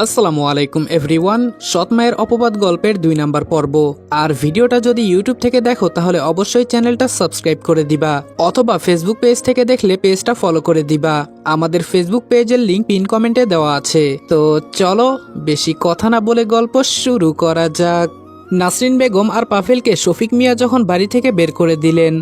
আসসালামু আলাইকুম এভরিওয়ান। সৎ মায়ের অপবাদ গল্পের 2 নাম্বার পর্ব। আর ভিডিওটা যদি ইউটিউব থেকে দেখো তাহলে অবশ্যই চ্যানেলটা সাবস্ক্রাইব করে দিবা, অথবা ফেসবুক পেজ থেকে দেখলে পেজটা ফলো করে দিবা। আমাদের ফেসবুক পেজের লিংক পিন কমেন্টে দেওয়া আছে। তো চলো বেশি কথা না বলে গল্প শুরু করা যাক। নাসরিন বেগম আর পাভেলকে শফিক মিয়া যখন বাড়ি থেকে বের করে দিলেন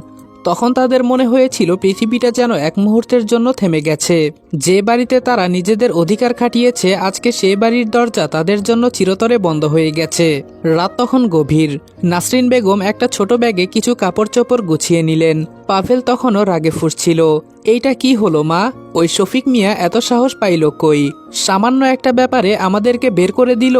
তখন তাদের মনে হয়েছিল পৃথিবীটা যেন এক মুহূর্তের জন্য থেমে গেছে। যে বাড়িতে তারা নিজেদের অধিকার খাটিয়েছে আজকে সে বাড়ির দরজা তাদের জন্য চিরতরে বন্ধ হয়ে গেছে। রাত তখন গভীর। নাসরিন বেগম একটা ছোট ব্যাগে কিছু কাপড় চোপড় গুছিয়ে নিলেন। পাভেল তখনও রাগে ফুঁসছিল। এইটা কি হলো মা? ওই শফিক মিয়া এত সাহস পাইল কই? সামান্য একটা ব্যাপারে আমাদেরকে বের করে দিল।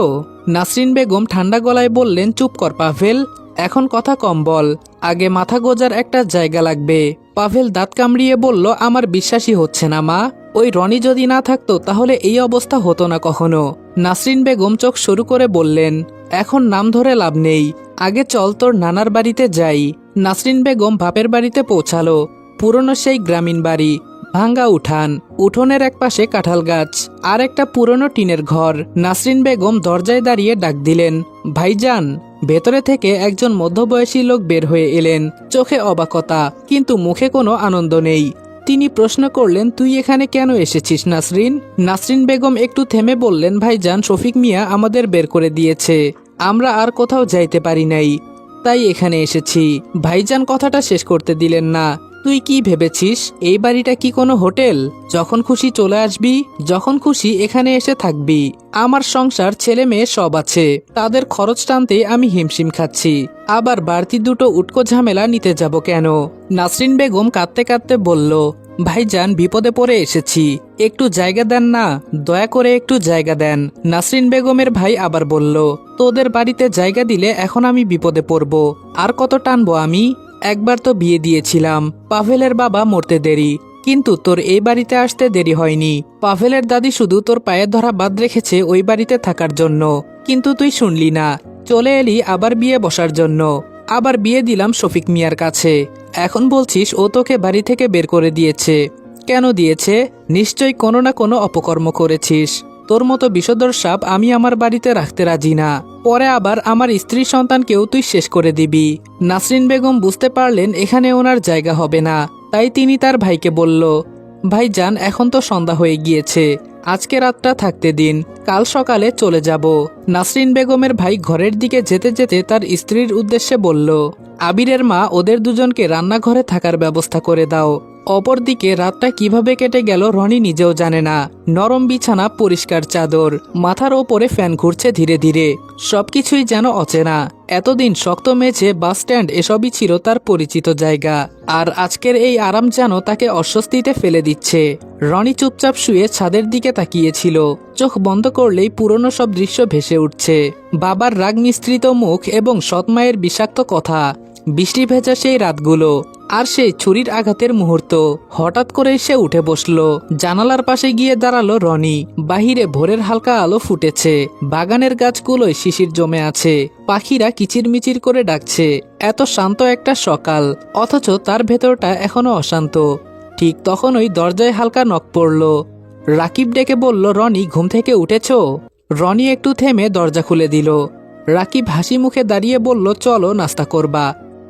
নাসরিন বেগম ঠান্ডা গলায় বললেন, চুপ কর পাভেল, এখন কথা কম বল, আগে মাথা গোজার একটা জায়গা লাগবে। পাভেল দাঁত কামড়িয়ে বলল, আমার বিশ্বাসই হচ্ছে না মা, ওই রনি যদি না থাকতো তাহলে এই অবস্থা হতো না কখনো। নাসরিন বেগম চোখ শুরু করে বললেন, এখন নাম ধরে লাভ নেই, আগে চল তোর নানার বাড়িতে যাই। নাসরিন বেগম বাপের বাড়িতে পৌঁছালো। পুরনো সেই গ্রামীণ বাড়ি, ভাঙ্গা উঠান, উঠোনের এক পাশে কাঁঠাল গাছ, আর একটা পুরনো টিনের ঘর। নাসরিন বেগম দরজায় দাঁড়িয়ে ডাক দিলেন, ভাইজান। ভেতরে থেকে একজন মধ্যবয়সী লোক বের হয়ে এলেন, চোখে অবাকতা কিন্তু মুখে কোনো আনন্দ নেই। তিনি প্রশ্ন করলেন, তুই এখানে কেন এসেছিস নাসরিন? নাসরিন বেগম একটু থেমে বললেন, ভাইজান, শফিক মিয়া আমাদের বের করে দিয়েছে, আমরা আর কোথাও যাইতে পারি নাই, তাই এখানে এসেছি। ভাইজান কথাটা শেষ করতে দিলেন না। তুই কি ভেবেছিস এই বাড়িটা কি কোনো হোটেল? যখন খুশি চলে আসবি, যখন খুশি এখানে এসে থাকবি। আমার সংসার, ছেলে মেয়ে সব আছে, তাদের খরচ টানতে আমি হিমশিম খাচ্ছি, আবার বাড়তি দুটো উটকো ঝামেলা নিতে যাব কেন? নাসরিন বেগম কাঁদতে কাঁদতে বলল, ভাইজান, বিপদে পড়ে এসেছি, একটু জায়গা দেন না, দয়া করে একটু জায়গা দেন। নাসরিন বেগমের ভাই আবার বলল, তোদের বাড়িতে জায়গা দিলে এখন আমি বিপদে পড়ব, আর কত টানবো আমি? একবার তো বিয়ে দিয়েছিলাম, পাভেলের বাবা মরতে দেরি, কিন্তু তোর এই বাড়িতে আসতে দেরি হয়নি। পাভেলের দাদি শুধু তোর পায়ের ধরা বাদ রেখেছে ওই বাড়িতে থাকার জন্য, কিন্তু তুই শুনলি না, চলে এলি আবার বিয়ে বসার জন্য। আবার বিয়ে দিলাম শফিক মিয়ার কাছে, এখন বলছিস ও তোকে বাড়ি থেকে বের করে দিয়েছে। কেন দিয়েছে? নিশ্চয়ই কোনো না কোনো অপকর্ম করেছিস। তোর মতো বিষধর সাপ আমি আমার বাড়িতে রাখতে রাজি না, পরে আবার আমার স্ত্রী সন্তানকেও তুই শেষ করে দিবি। নাসরিন বেগম বুঝতে পারলেন এখানে ওনার জায়গা হবে না, তাই তিনি তার ভাইকে বলল, ভাইজান, এখন তো সন্ধ্যা হয়ে গিয়েছে, আজকে রাতটা থাকতে দিন, কাল সকালে চলে যাব। নাসরিন বেগমের ভাই ঘরের দিকে যেতে যেতে তার স্ত্রীর উদ্দেশ্যে বলল, আবিরের মা, ওদের দুজনকে রান্নাঘরে থাকার ব্যবস্থা করে দাও। অপরদিকে রাতটা কিভাবে কেটে গেল রনি নিজেও জানে না। নরম বিছানা, পরিষ্কার চাদর, মাথার ওপরে ফ্যান ঘুরছে ধীরে ধীরে, সবকিছুই যেন অচেনা। এতদিন শক্ত মেঝে, বাস স্ট্যান্ড এসবই ছিল তার পরিচিত জায়গা, আর আজকের এই আরাম যেন তাকে অস্বস্তিতে ফেলে দিচ্ছে। রনি চুপচাপ শুয়ে ছাদের দিকে তাকিয়েছিল, চোখ বন্ধ করলেই পুরনো সব দৃশ্য ভেসে উঠছে। বাবার রাগ মিশ্রিত মুখ এবং সৎমায়ের বিষাক্ত কথা, বৃষ্টি ভেজা সেই রাতগুলো, আর সেই ছুরির আঘাতের মুহূর্ত। হঠাৎ করে সে উঠে বসলো, জানালার পাশে গিয়ে দাঁড়ালো রনি। বাহিরে ভোরের হালকা আলো ফুটেছে, বাগানের গাছগুলোয় শিশির জমে আছে, পাখিরা কিচিরমিচির করে ডাকছে। এত শান্ত একটা সকাল, অথচ তার ভেতরটা এখনো অশান্ত। ঠিক তখনই দরজায় হালকা নক পড়ল। রাকিব ডেকে বলল, রনি, ঘুম থেকে উঠেছ? রনি একটু থেমে দরজা খুলে দিল। রাকিব হাসি মুখে দাঁড়িয়ে বলল, চলো নাস্তা করবা,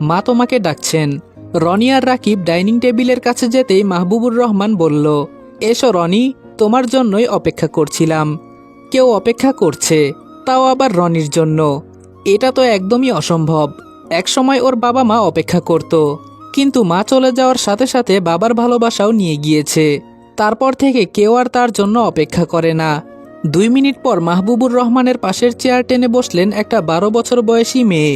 মা তোমাকে ডাকছেন। রনি আর রাকিব ডাইনিং টেবিলের কাছে যেতেই মাহবুবুর রহমান বলল, এসো রনি, তোমার জন্যই অপেক্ষা করছিলাম। কেউ অপেক্ষা করছে, তাও আবার রনির জন্য? এটা তো একদমই অসম্ভব। একসময় ওর বাবা মা অপেক্ষা করত, কিন্তু মা চলে যাওয়ার সাথে সাথে বাবার ভালোবাসাও নিয়ে গিয়েছে। তারপর থেকে কেউ আর তার জন্য অপেক্ষা করে না। 2 মিনিট পর মাহবুবুর রহমানের পাশের চেয়ার টেনে বসলেন একটা 12 বছর বয়সী মেয়ে।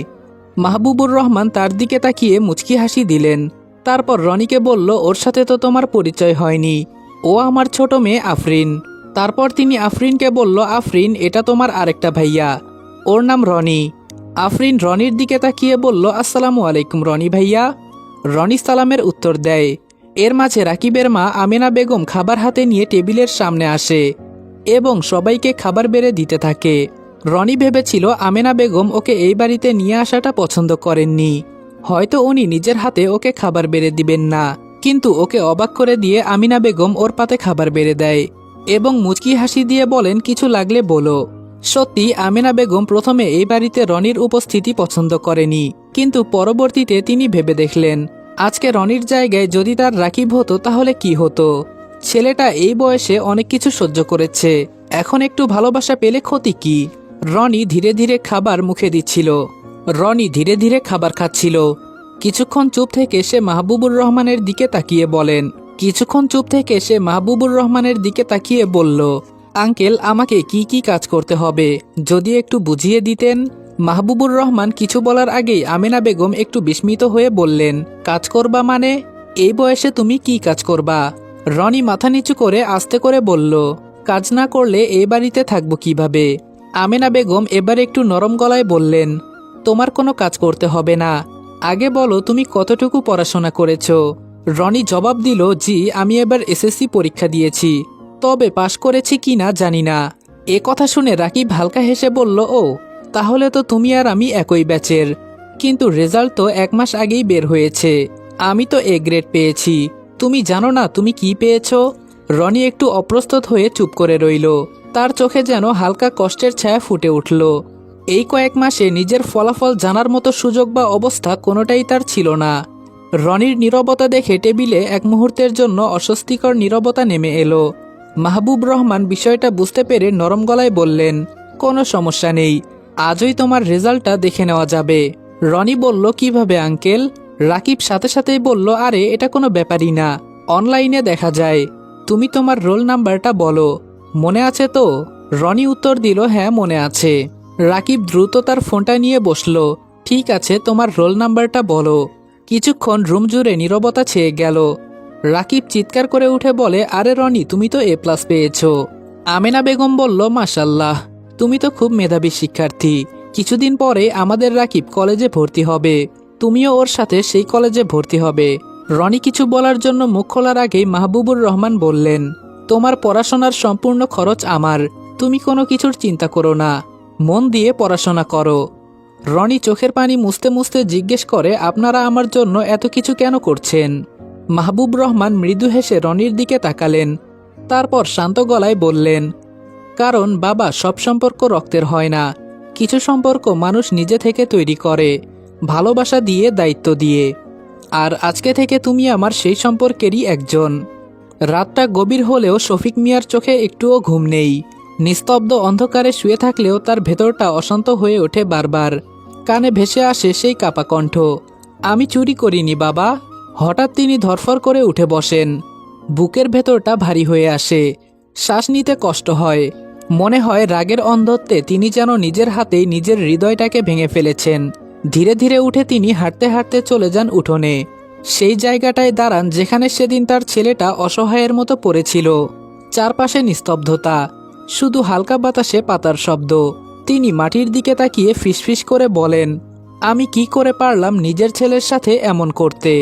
মাহবুবুর রহমান তার দিকে তাকিয়ে মুচকি হাসি দিলেন। তারপর রনিকে বলল, ওর সাথে তো তোমার পরিচয় হয়নি, ও আমার ছোট মেয়ে আফরিন। তারপর তিনি আফরিনকে বলল, আফরিন, এটা তোমার আরেকটা ভাইয়া, ওর নাম রনি। আফরিন রনির দিকে তাকিয়ে বলল, আসসালামু আলাইকুম রনি ভাইয়া। রনি সালামের উত্তর দেয়। এর মাঝে রাকিবের মা আমেনা বেগম খাবার হাতে নিয়ে টেবিলের সামনে আসে এবং সবাইকে খাবার বেড়ে দিতে থাকে। রনি ভেবেছিল আমেনা বেগম ওকে এই বাড়িতে নিয়ে আসাটা পছন্দ করেননি, হয়তো উনি নিজের হাতে ওকে খাবার বেড়ে দিবেন না, কিন্তু ওকে অবাক করে দিয়ে আমিনা বেগম ওর পাতে খাবার বেড়ে দেয়। এবং মুচকি হাসি দিয়ে বলেন, কিছু লাগলে বলো। সত্যি আমেনা বেগম প্রথমে এই বাড়িতে রনির উপস্থিতি পছন্দ করেনি, কিন্তু পরবর্তীতে তিনি ভেবে দেখলেন আজকে রনির জায়গায় যদি তার রাকিব হতো তাহলে কি হতো। ছেলেটা এই বয়সে অনেক কিছু সহ্য করেছে, এখন একটু ভালোবাসা পেলে ক্ষতি কি। রনি ধীরে ধীরে খাবার মুখে দিচ্ছিল। রনি ধীরে ধীরে খাবার খাচ্ছিল। কিছুক্ষণ চুপ থেকে সে মাহবুবুর রহমানের দিকে তাকিয়ে বলেন কিছুক্ষণ চুপ থেকে সে মাহবুবুর রহমানের দিকে তাকিয়ে বলল, আঙ্কেল, আমাকে কি কি কাজ করতে হবে যদি একটু বুঝিয়ে দিতেন। মাহবুবুর রহমান কিছু বলার আগেই আমেনা বেগম একটু বিস্মিত হয়ে বললেন, কাজ করবা মানে? এই বয়সে তুমি কি কাজ করবা? রনি মাথা নিচু করে আস্তে করে বলল, কাজ না করলে এই বাড়িতে থাকবো কিভাবে। আমেনা বেগম এবার একটু নরম গলায় বললেন, তোমার কোনো কাজ করতে হবে না, আগে বলো তুমি কতটুকু পড়াশোনা করেছো। রনি জবাব দিল, জি, আমি এবার এসএসসি পরীক্ষা দিয়েছি, তবে পাশ করেছি কি না জানি না। এ কথা শুনে রাকিব হালকা হেসে বলল, ও তাহলে তো তুমি আর আমি একই ব্যাচের, কিন্তু রেজাল্ট তো 1 মাস আগেই বের হয়েছে। আমি তো এ গ্রেড পেয়েছি, তুমি জানো না তুমি কি পেয়েছো? রনি একটু অপ্রস্তুত হয়ে চুপ করে রইল। তার চোখে যেন হালকা কষ্টের ছায়া ফুটে উঠল। এই কয়েক মাসে নিজের ফলাফল জানার মতো সুযোগ বা অবস্থা কোনোটাই তার ছিল না। রনির নীরবতা দেখে টেবিলে এক মুহূর্তের জন্য অস্বস্তিকর নীরবতা নেমে এলো। মাহবুব রহমান বিষয়টা বুঝতে পেরে নরম গলায় বললেন, কোনো সমস্যা নেই, আজই তোমার রেজাল্টটা দেখে নেওয়া যাবে। রনি বলল, কিভাবে আঙ্কেল? রাকিব সাথে সাথেই বলল, আরে এটা কোনো ব্যাপারই না, অনলাইনে দেখা যায়। তুমি তোমার রোল নাম্বারটা বলো, মনে আছে তো? রনি উত্তর দিল, হ্যাঁ মনে আছে। রাকিব দ্রুত তার ফোনটা নিয়ে বসল। ঠিক আছে, তোমার রোল নাম্বারটা বলো। কিছুক্ষণ রুম জুড়ে নীরবতা ছেয়ে গেল। রাকিব চিৎকার করে উঠে বলে, আরে রনি, তুমি তো A+ পেয়েছো। আমেনা বেগম বলল, মাশাল্লাহ, তুমি তো খুব মেধাবী শিক্ষার্থী। কিছুদিন পরে আমাদের রাকিব কলেজে ভর্তি হবে, তুমিও ওর সাথে সেই কলেজে ভর্তি হবে। রনি কিছু বলার জন্য মুখ খোলার আগেই মাহবুবুর রহমান বললেন, তোমার পড়াশোনার সম্পূর্ণ খরচ আমার, তুমি কোনো কিছুর চিন্তা করো না, মন দিয়ে পড়াশোনা করো। রনি চোখের পানি মুছতে মুছতে জিজ্ঞেস করে, আপনারা আমার জন্য এত কিছু কেন করছেন? মাহবুব রহমান মৃদু হেসে রনির দিকে তাকালেন, তারপর শান্ত গলায় বললেন, কারণ বাবা, সব সম্পর্ক রক্তের হয় না, কিছু সম্পর্ক মানুষ নিজে থেকে তৈরি করে, ভালোবাসা দিয়ে, দায়িত্ব দিয়ে। আর আজকে থেকে তুমি আমার সেই সম্পর্কেরই একজন। রাতটা গভীর হলেও শফিক মিয়ার চোখে একটুও ঘুম নেই। নিস্তব্ধ অন্ধকারে শুয়ে থাকলেও তার ভেতরটা অশান্ত হয়ে ওঠে বারবার। কানে ভেসে আসে সেই কাপা কণ্ঠ, আমি চুরি করিনি বাবা। হঠাৎ তিনি ধরফর করে উঠে বসেন। বুকের ভেতরটা ভারী হয়ে আসে, শ্বাস নিতে কষ্ট হয়। মনে হয় রাগের অন্ধত্বে তিনি যেন নিজের হাতেই নিজের হৃদয়টাকে ভেঙে ফেলেছেন। ধীরে ধীরে উঠে তিনি হাঁটতে হাঁটতে চলে যান উঠোনে, সেই জায়গাটায় দাঁড়ান যেখানে সেদিন তার ছেলেটা অসহায়ের মতো পড়েছিল। চারপাশে নিস্তব্ধতা, শুধু হালকা বাতাসে পাতার শব্দ। তিনি মাটির দিকে তাকিয়ে ফিসফিস করে বলেন, আমি কি করে পারলাম নিজের ছেলের সাথে এমন করতে?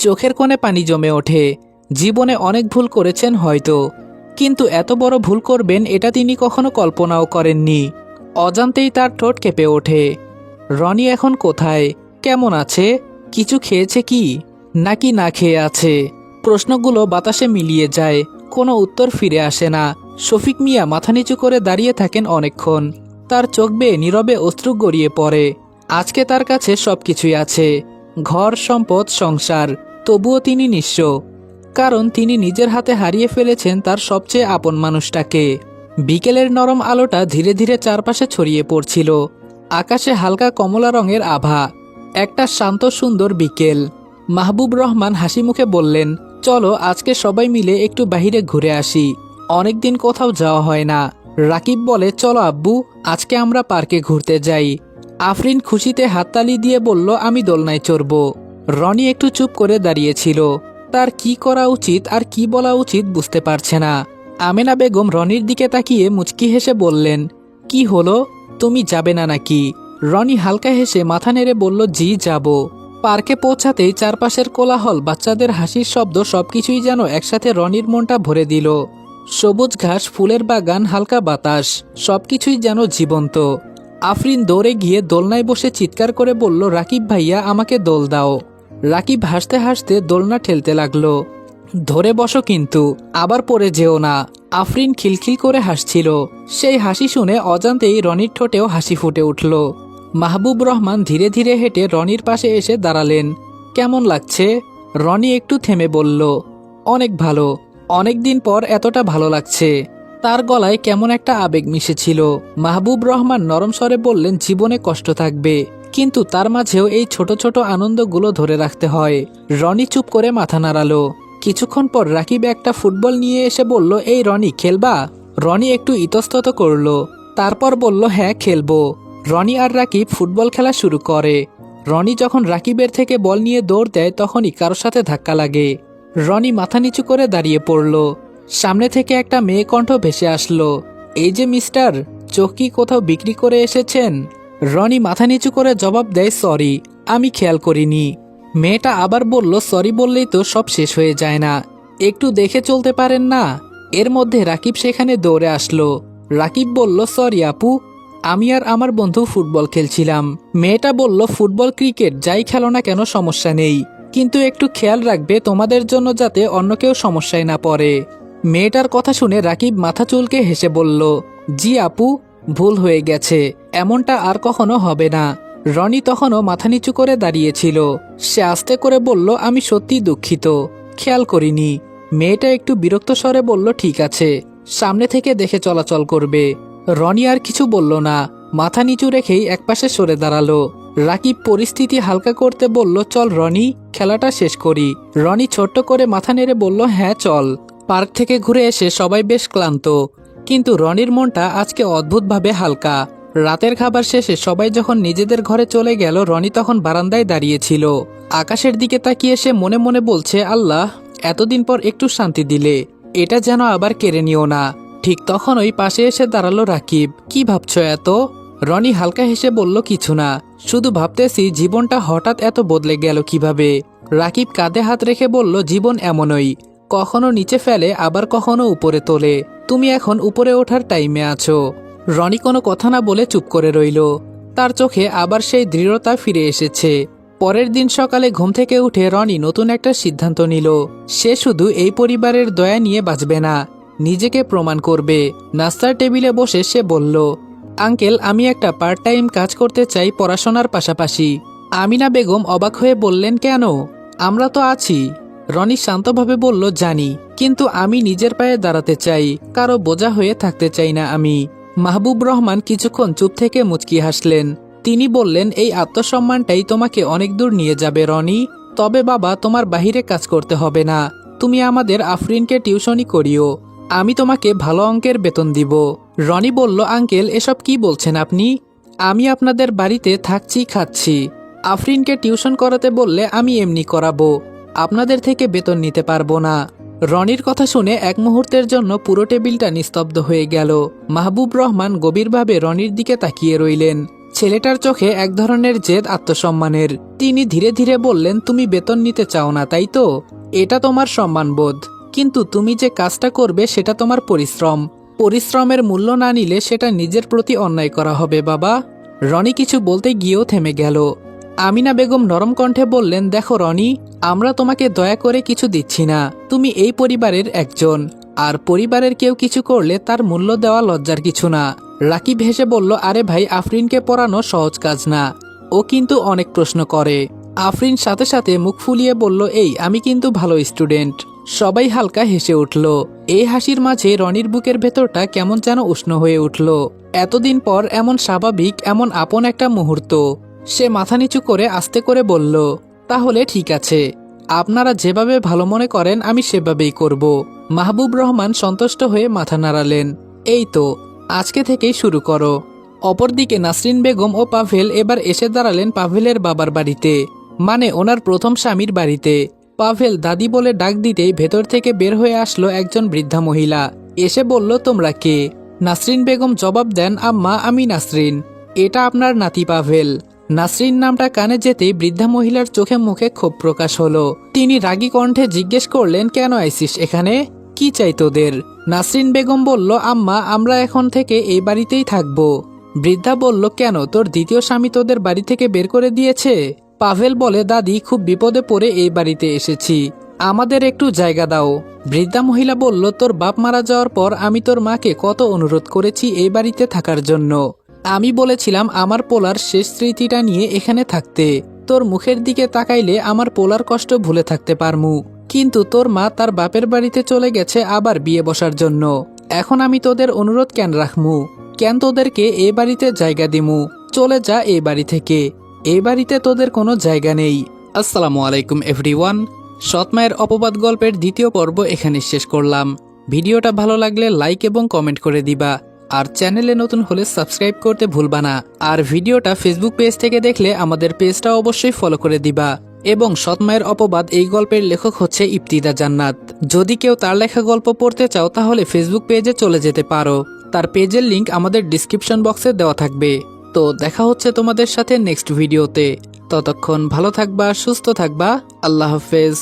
চোখের কোণে পানি জমে ওঠে। জীবনে অনেক ভুল করেছেন হয়তো, কিন্তু এত বড় ভুল করবেন এটা তিনি কখনো কল্পনাও করেননি। অজান্তেই তার ঠোঁট কেঁপে ওঠে। রনি এখন কোথায়, কেমন আছে, কিছু খেয়েছে কি, নাকি না খেয়ে আছে? প্রশ্নগুলো বাতাসে মিলিয়ে যায়, কোনো উত্তর ফিরে আসে না। শফিক মিয়া মাথা নিচু করে দাঁড়িয়ে থাকেন অনেকক্ষণ। তার চোখ বেয়ে নীরবে অশ্রু গড়িয়ে পড়ে। আজকে তার কাছে সবকিছুই আছে, ঘর, সম্পদ, সংসার, তবুও তিনি নিঃস্ব, কারণ তিনি নিজের হাতে হারিয়ে ফেলেছেন তার সবচেয়ে আপন মানুষটাকে। বিকেলের নরম আলোটা ধীরে ধীরে চারপাশে ছড়িয়ে পড়ছিল। আকাশে হালকা কমলা রঙের আভা। একটা শান্ত সুন্দর বিকেল। মাহবুব রহমান হাসি মুখে বললেন, চলো আজকে সবাই মিলে একটু বাহিরে ঘুরে আসি, অনেকদিন কোথাও যাওয়া হয় না। রাকিব বলে, চলো আব্বু, আজকে আমরা পার্কে ঘুরতে যাই। আফরিন খুশিতে হাততালি দিয়ে বলল, আমি দোলনায় চড়ব। রনি একটু চুপ করে দাঁড়িয়েছিল, তার কি করা উচিত আর কি বলা উচিত বুঝতে পারছে না। আমেনা বেগম রনির দিকে তাকিয়ে মুচকি হেসে বললেন, কি হলো, তুমি যাবে না নাকি? রনি হালকা হেসে মাথা নেড়ে বলল, জি যাব। পার্কে পৌঁছাতেই চারপাশের কোলাহল, বাচ্চাদের হাসির শব্দ সবকিছুই যেন একসাথে রনির মনটা ভরে দিল। সবুজ ঘাস, ফুলের বাগান, হালকা বাতাস, সবকিছুই যেন জীবন্ত। আফরিন দৌড়ে গিয়ে দোলনায় বসে চিৎকার করে বলল, রাকিব ভাইয়া, আমাকে দোল দাও। রাকিব হাসতে হাসতে দোলনা ঠেলতে লাগলো। ধরে বসো কিন্তু, আবার পড়ে যেও না। আফরিন খিলখিল করে হাসছিল। সেই হাসি শুনে অজান্তেই রনির ঠোঁটেও হাসি ফুটে উঠল। মাহবুব রহমান ধীরে ধীরে হেঁটে রনির পাশে এসে দাঁড়ালেন। কেমন লাগছে? রনি একটু থেমে বলল, অনেক ভালো। অনেকদিন পর এতটা ভালো লাগছে। তার গলায় কেমন একটা আবেগ মিশেছিল। মাহবুব রহমান নরম স্বরে বললেন, জীবনে কষ্ট থাকবে, কিন্তু তার মাঝেও এই ছোট ছোট আনন্দগুলো ধরে রাখতে হয়। রনি চুপ করে মাথা নাড়ালো। কিছুক্ষণ পর রাকিব একটা ফুটবল নিয়ে এসে বলল, এই রনি, খেলবা? রনি একটু ইতস্তত করল, তারপর বলল, হ্যাঁ খেলবো। রনি আর রাকিব ফুটবল খেলা শুরু করে। রনি যখন রাকিবের থেকে বল নিয়ে দৌড় দেয় তখনই কারোর সাথে ধাক্কা লাগে। রনি মাথা নিচু করে দাঁড়িয়ে পড়ল। সামনে থেকে একটা মেয়ে কণ্ঠ ভেসে আসলো, এই যে মিস্টার, চোখ কি কোথাও বিক্রি করে এসেছেন? রনি মাথা নিচু করে জবাব দেয়, সরি, আমি খেয়াল করিনি। মেয়েটা আবার বলল, সরি বললেই তো সব শেষ হয়ে যায় না, একটু দেখে চলতে পারেন না? এর মধ্যে রাকিব সেখানে দৌড়ে আসলো। রাকিব বলল, সরি আপু, আমি আর আমার বন্ধু ফুটবল খেলছিলাম। মেয়েটা বলল, ফুটবল ক্রিকেট যাই খেলো না কেন সমস্যা নেই, কিন্তু একটু খেয়াল রাখবে তোমাদের জন্য যাতে অন্য কেউ সমস্যায় না পড়ে। মেয়েটার কথা শুনে রাকিব মাথা চুলকে হেসে বলল, জি আপু, ভুল হয়ে গেছে, এমনটা আর কখনো হবে না। রনি তখনও মাথা নিচু করে দাঁড়িয়েছিল। সে আস্তে করে বলল, আমি সত্যি দুঃখিত, খেয়াল করিনি। মেয়েটা একটু বিরক্ত স্বরে বলল, ঠিক আছে, সামনে থেকে দেখে চলাচল করবে। রনি আর কিছু বলল না, মাথা নিচু রেখেই একপাশে সরে দাঁড়ালো। রাকিব পরিস্থিতি হালকা করতে বলল, চল রনি, খেলাটা শেষ করি। রনি ছোট্ট করে মাথা নেড়ে বলল, হ্যাঁ চল। পার্ক থেকে ঘুরে এসে সবাই বেশ ক্লান্ত, কিন্তু রনির মনটা আজকে অদ্ভুতভাবে হালকা। রাতের খাবার শেষে সবাই যখন নিজেদের ঘরে চলে গেল, রনি তখন বারান্দায় দাঁড়িয়েছিল। আকাশের দিকে তাকিয়ে সে মনে মনে বলছে, আল্লাহ, এতদিন পর একটু শান্তি দিলে, এটা যেন আবার কেড়ে নিও না। ঠিক তখনই পাশে এসে দাঁড়ালো রাকিব। কি ভাবছো এত? রনি হালকা হেসে বলল, কিছু না, শুধু ভাবতেছি জীবনটা হঠাৎ এত বদলে গেল কিভাবে। রাকিব কাঁধে হাত রেখে বলল, জীবন এমনই, কখনো নিচে ফেলে আবার কখনো উপরে তোলে। তুমি এখন উপরে ওঠার টাইমে আছো। রনি কোনো কথা না বলে চুপ করে রইল। তার চোখে আবার সেই দৃঢ়তা ফিরে এসেছে। পরের দিন সকালে ঘুম থেকে উঠে রনি নতুন একটা সিদ্ধান্ত নিল। সে শুধু এই পরিবারের দয়া নিয়ে বাঁচবে না, নিজেকে প্রমাণ করবে। নাস্তার টেবিলে বসে সে বলল, আঙ্কেল, আমি একটা পার্ট টাইম কাজ করতে চাই পড়াশোনার পাশাপাশি। আমিনা বেগম অবাক হয়ে বললেন, কেন? আমরা তো আছি। রনি শান্তভাবে বলল, জানি, কিন্তু আমি নিজের পায়ে দাঁড়াতে চাই, কারো বোঝা হয়ে থাকতে চাই না আমি। মাহবুব রহমান কিছুক্ষণ চুপ থেকে মুচকি হাসলেন। তিনি বললেন, এই আত্মসম্মানটাই তোমাকে অনেক দূর নিয়ে যাবে রনি। তবে বাবা, তোমার বাহিরে কাজ করতে হবে না, তুমি আমাদের আফরিনকে টিউশনি করিও, আমি তোমাকে ভালো অঙ্কের বেতন দিব। রনি বলল, আঙ্কেল, এসব কি বলছেন আপনি? আমি আপনাদের বাড়িতে থাকছি, খাচ্ছি। আফরিনকে টিউশন করাতে বললে আমি এমনি করাবো, আপনাদের থেকে বেতন নিতে পারবো না। রনির কথা শুনে এক মুহূর্তের জন্য পুরো টেবিলটা নিস্তব্ধ হয়ে গেল। মাহবুব রহমান গভীরভাবে রনির দিকে তাকিয়ে রইলেন। ছেলেটার চোখে এক ধরনের জেদ, আত্মসম্মানের। তিনি ধীরে ধীরে বললেন, তুমি বেতন নিতে চাও না, তাই তো? এটা তোমার সম্মানবোধ, কিন্তু তুমি যে কাজটা করবে সেটা তোমার পরিশ্রম। পরিশ্রমের মূল্য না নিলে সেটা নিজের প্রতি অন্যায় করা হবে বাবা। রনি কিছু বলতে গিয়েও থেমে গেল। আমিনা বেগম নরম কণ্ঠে বললেন, দেখো রনি, আমরা তোমাকে দয়া করে কিছু দিচ্ছি না, তুমি এই পরিবারের একজন, আর পরিবারের কেউ কিছু করলে তার মূল্য দেওয়া লজ্জার কিছু না। রাকিব হেসে বলল, আরে ভাই, আফরিনকে পড়ানো সহজ কাজ না, ও কিন্তু অনেক প্রশ্ন করে। আফরিন সাথে সাথে মুখ ফুলিয়ে বলল, এই আমি কিন্তু ভালো স্টুডেন্ট। সবাই হালকা হেসে উঠল। এই হাসির মাঝে রনির বুকের ভেতরটা কেমন যেন উষ্ণ হয়ে উঠল। এতদিন পর এমন স্বাভাবিক, এমন আপন একটা মুহূর্ত। সে মাথা নিচু করে আস্তে করে বলল, তাহলে ঠিক আছে, আপনারা যেভাবে ভালো মনে করেন আমি সেভাবেই করব। মাহবুব রহমান সন্তুষ্ট হয়ে মাথা নাড়ালেন। এই তো, আজকে থেকেই শুরু করো। অপরদিকে নাসরিন বেগম ও পাভেল এবার এসে দাঁড়ালেন পাভেলের বাবার বাড়িতে, মানে ওনার প্রথম স্বামীর বাড়িতে। পাভেল দাদি বলে ডাক দিতেই ভেতর থেকে বের হয়ে আসলো একজন বৃদ্ধা মহিলা। এসে বলল, তোমরা কে? নাসরিন বেগম জবাব দেন, আম্মা, আমি নাসরিন, এটা আপনার নাতি পাভেল। নাসরিন নামটা কানে যেতেই বৃদ্ধা মহিলার চোখে মুখে ক্ষোভ প্রকাশ হলো। তিনি রাগী কণ্ঠে জিজ্ঞেস করলেন, কেন আইসিস এখানে? কি চাই তোদের? নাসরিন বেগম বলল, আম্মা, আমরা এখন থেকে এই বাড়িতেই থাকবো। বৃদ্ধা বলল, কেন, তোর দ্বিতীয় স্বামী তোদের বাড়ি থেকে বের করে দিয়েছে? পাভেল বলে, দাদি, খুব বিপদে পড়ে এই বাড়িতে এসেছি, আমাদের একটু জায়গা দাও। বৃদ্ধা মহিলা বলল, তোর বাপ মারা যাওয়ার পর আমি তোর মাকে কত অনুরোধ করেছি এই বাড়িতে থাকার জন্য। আমি বলেছিলাম আমার পোলার শেষ স্মৃতিটা নিয়ে এখানে থাকতে। তোর মুখের দিকে তাকাইলে আমার পোলার কষ্ট ভুলে থাকতে পারমু। কিন্তু তোর মা তার বাপের বাড়িতে চলে গেছে আবার বিয়ে বসার জন্য। এখন আমি তোদের অনুরোধ কেন রাখমু? কেন তোদেরকে এ বাড়িতে জায়গা দিমু? চলে যা এই বাড়ি থেকে। এই বাড়িতে তোদের কোনো জায়গা নেই। আসসালামু আলাইকুম এভরিওয়ান। সৎ মায়ের অপবাদ গল্পের দ্বিতীয় পর্ব এখানে শেষ করলাম। ভিডিওটা ভালো লাগলে লাইক এবং কমেন্ট করে দিবা। আর চ্যানেলে নতুন হলে সাবস্ক্রাইব করতে ভুলবা না। আর ভিডিওটা ফেসবুক পেজ থেকে দেখলে আমাদের পেজটা অবশ্যই ফলো করে দিবা। এবং সৎ মায়ের অপবাদ এই গল্পের লেখক হচ্ছে ইফতিদা জান্নাত। যদি কেউ তার লেখা গল্প পড়তে চাও তাহলে ফেসবুক পেজে চলে যেতে পারো। তার পেজের লিংক আমাদের ডিসক্রিপশন বক্সে দেওয়া থাকবে। তো দেখা হচ্ছে তোমাদের সাথে নেক্সট ভিডিওতে। ততক্ষণ ভালো থাকবা, সুস্থ থাকবা। আল্লাহ হাফেজ।